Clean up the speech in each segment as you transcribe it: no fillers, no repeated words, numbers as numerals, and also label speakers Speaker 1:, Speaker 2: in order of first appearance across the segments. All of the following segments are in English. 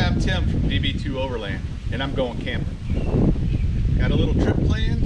Speaker 1: I'm Tim from DB2 Overland, and I'm going camping. Got a little trip planned,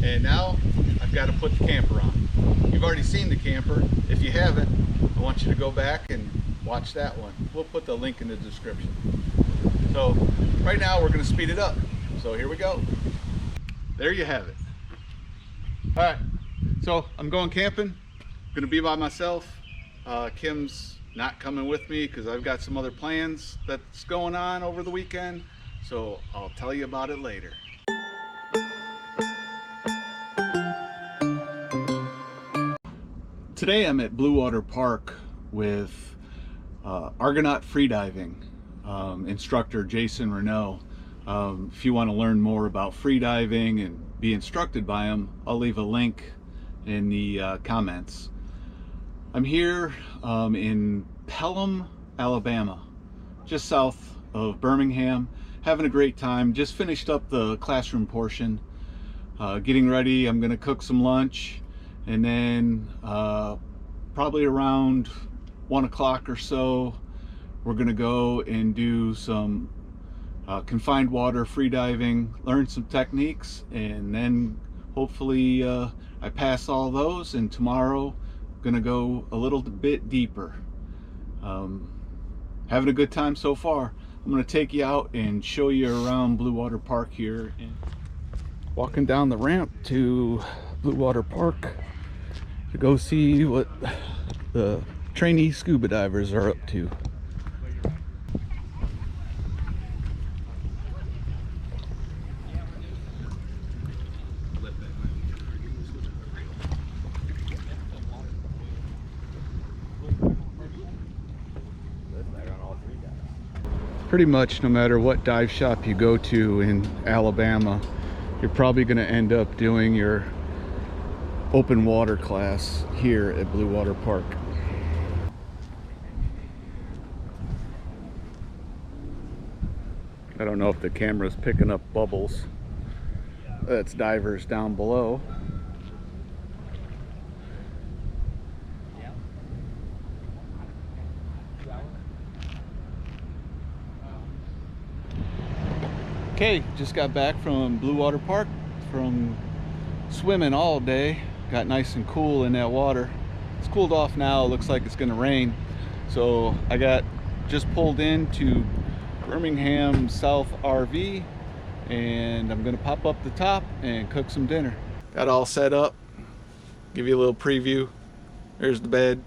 Speaker 1: and now I've got to put the camper on. You've already seen the camper. If you haven't, I want you to go back and watch that one. We'll put the link in the description. So right now we're going to speed it up. So here we go. There you have it. All right, so I'm going camping. I'm going to be by myself. Kim's not coming with me because I've got some other plans that's going on over the weekend. So I'll tell you about it later. Today I'm at Blue Water Park with Argonaut Freediving instructor Jason Renault. If you want to learn more about freediving and be instructed by him, I'll leave a link in the comments. I'm here in Pelham, Alabama, just south of Birmingham, having a great time. Just finished up the classroom portion, getting ready. I'm going to cook some lunch, and then probably around 1 o'clock or so, we're going to go and do some confined water freediving, learn some techniques, and then hopefully I pass all those, and tomorrow I'm gonna go a little bit deeper. Having a good time so far. I'm gonna take you out and show you around Blue Water Park here. Walking down the ramp to Blue Water Park to go see what the trainee scuba divers are up to. Pretty much no matter what dive shop you go to in Alabama, you're probably going to end up doing your open water class here at Blue Water Park. I don't know if the camera's picking up bubbles. That's divers down below. Okay, just got back from Blue Water Park from swimming all day. Got nice and cool in that water. It's cooled off now. It looks like it's gonna rain. So I got just pulled into Birmingham South RV, and I'm gonna pop up the top and cook some dinner. Got all set up. Give you a little preview. There's the bed.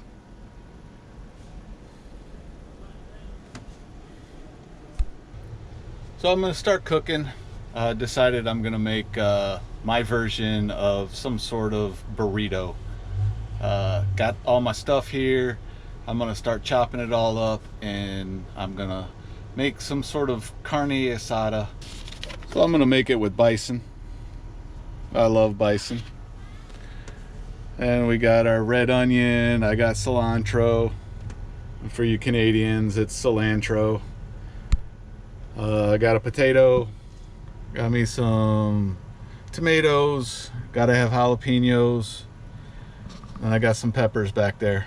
Speaker 1: So I'm gonna start cooking. Decided I'm gonna make my version of some sort of burrito. Got all my stuff here. I'm gonna start chopping it all up, and I'm gonna make some sort of carne asada. So I'm gonna make it with bison. I love bison. And we got our red onion. I got cilantro. For you Canadians, it's cilantro. I got a potato, got me some tomatoes, gotta have jalapenos, and I got some peppers back there.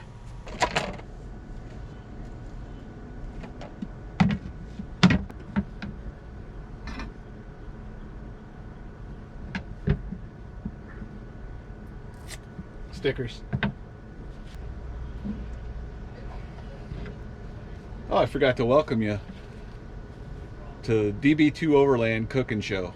Speaker 1: Stickers. Oh, I forgot to welcome you to DB2 Overland Cooking Show.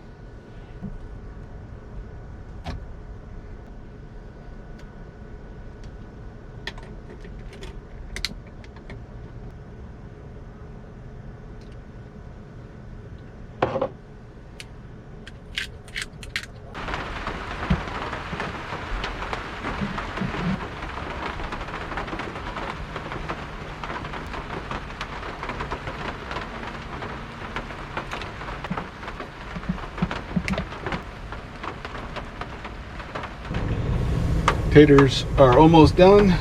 Speaker 1: Taters are almost done.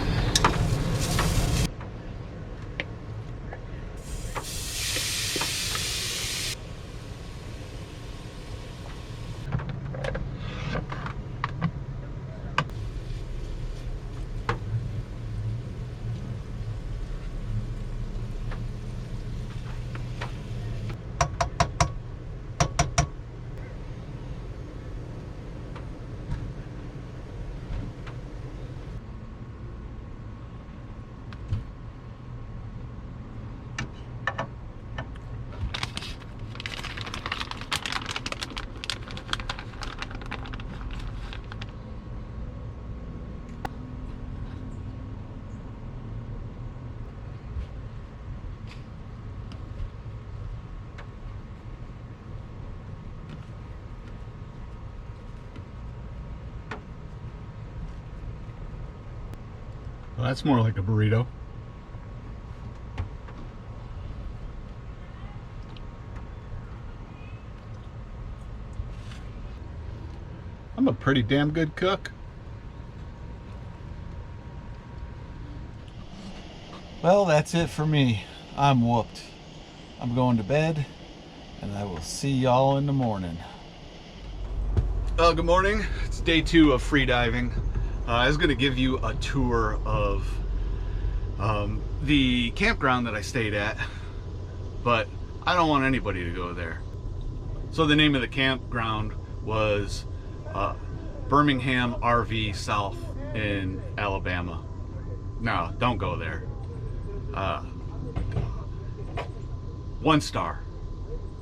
Speaker 1: That's more like a burrito. I'm a pretty damn good cook. Well, that's it for me. I'm whooped. I'm going to bed, and I will see y'all in the morning. Good morning. It's day 2 of freediving. I was going to give you a tour of the campground that I stayed at, but I don't want anybody to go there. So the name of the campground was Birmingham RV South in Alabama. No, don't go there. 1 star.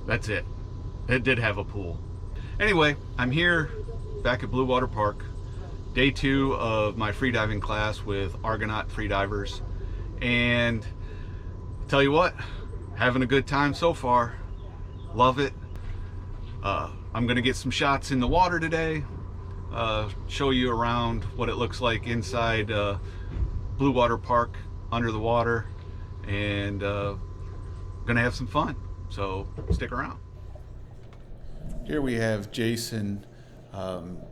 Speaker 1: That's it. It did have a pool. Anyway, I'm here back at Blue Water Park, day 2 of my freediving class with Argonaut Freedivers, and tell you what, having a good time so far. Love it. I'm gonna get some shots in the water today, show you around what it looks like inside Blue Water Park under the water, and gonna have some fun, so stick around. Here we have Jason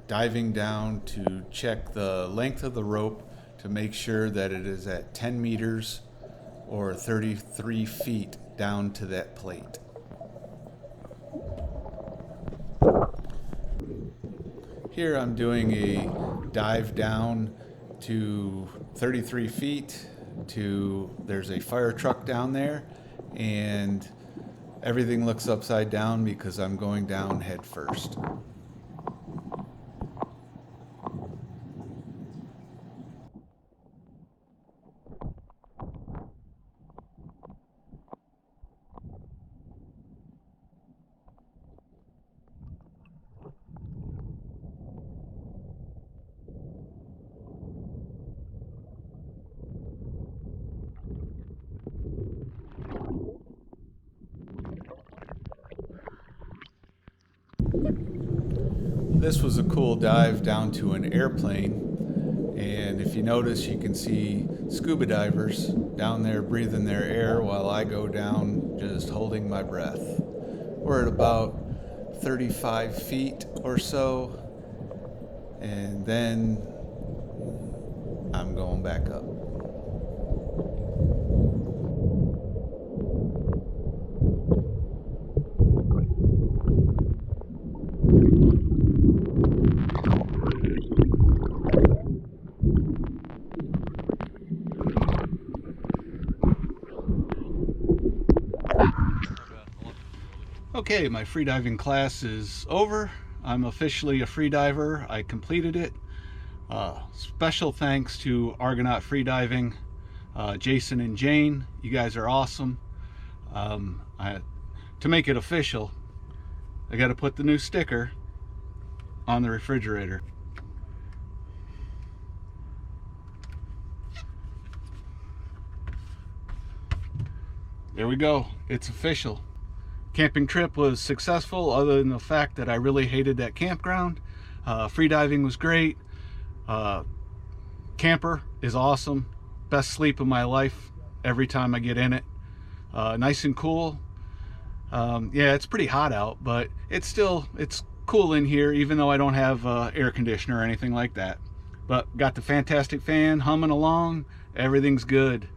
Speaker 1: diving down to check the length of the rope to make sure that it is at 10 meters or 33 feet down to that plate. Here I'm doing a dive down to 33 feet to, there's a fire truck down there, and everything looks upside down because I'm going down head first. This was a cool dive down to an airplane, and if you notice, you can see scuba divers down there breathing their air while I go down just holding my breath. We're at about 35 feet or so, and then I'm going back up. Okay, my freediving class is over. I'm officially a freediver. I completed it. Special thanks to Argonaut Freediving, Jason and Jane. You guys are awesome. To make it official, I got to put the new sticker on the refrigerator. There we go. It's official. Camping trip was successful, other than the fact that I really hated that campground. Freediving was great. Camper is awesome. Best sleep of my life every time I get in it. Nice and cool. Yeah, it's pretty hot out, but it's cool in here, even though I don't have air conditioner or anything like that. But got the fantastic fan humming along. Everything's good.